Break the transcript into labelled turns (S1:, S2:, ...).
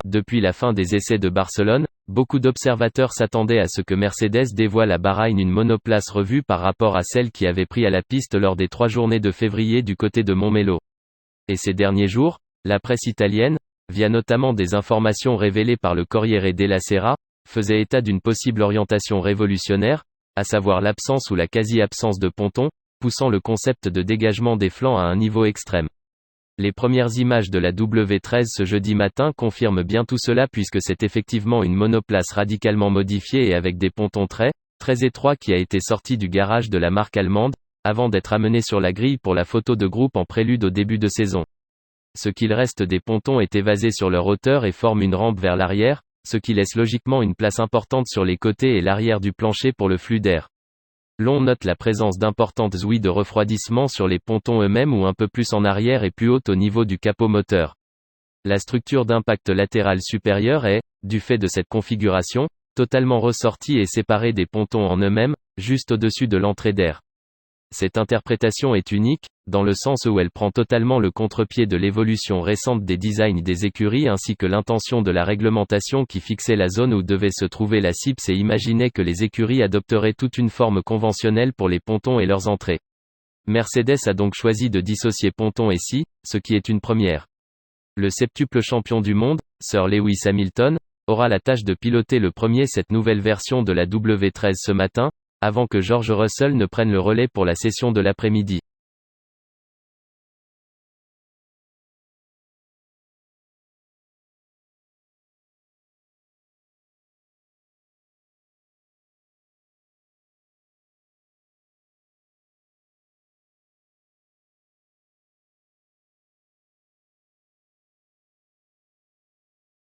S1: Depuis la fin des essais de Barcelone, beaucoup d'observateurs s'attendaient à ce que Mercedes dévoile à Bahreïn une monoplace revue par rapport à celle qui avait pris à la piste lors des 3 journées de février du côté de Montmelo. Et ces derniers jours, la presse italienne, via notamment des informations révélées par le Corriere della Sera, faisait état d'une possible orientation révolutionnaire, à savoir l'absence ou la quasi-absence de pontons, poussant le concept de dégagement des flancs à un niveau extrême. Les premières images de la W13 ce jeudi matin confirment bien tout cela puisque c'est effectivement une monoplace radicalement modifiée et avec des pontons très étroits qui a été sortie du garage de la marque allemande, avant d'être amenée sur la grille pour la photo de groupe en prélude au début de saison. Ce qu'il reste des pontons est évasé sur leur hauteur et forme une rampe vers l'arrière, ce qui laisse logiquement une place importante sur les côtés et l'arrière du plancher pour le flux d'air. L'on note la présence d'importantes ouïes de refroidissement sur les pontons eux-mêmes ou un peu plus en arrière et plus haute au niveau du capot moteur. La structure d'impact latéral supérieur est, du fait de cette configuration, totalement ressortie et séparée des pontons en eux-mêmes, juste au-dessus de l'entrée d'air. Cette interprétation est unique, dans le sens où elle prend totalement le contre-pied de l'évolution récente des designs des écuries ainsi que l'intention de la réglementation qui fixait la zone où devait se trouver la CIPS et imaginait que les écuries adopteraient toute une forme conventionnelle pour les pontons et leurs entrées. Mercedes a donc choisi de dissocier pontons et scies, ce qui est une première. Le septuple champion du monde, Sir Lewis Hamilton, aura la tâche de piloter le premier cette nouvelle version de la W13 ce matin, avant que George Russell ne prenne le relais pour la session de l'après-midi.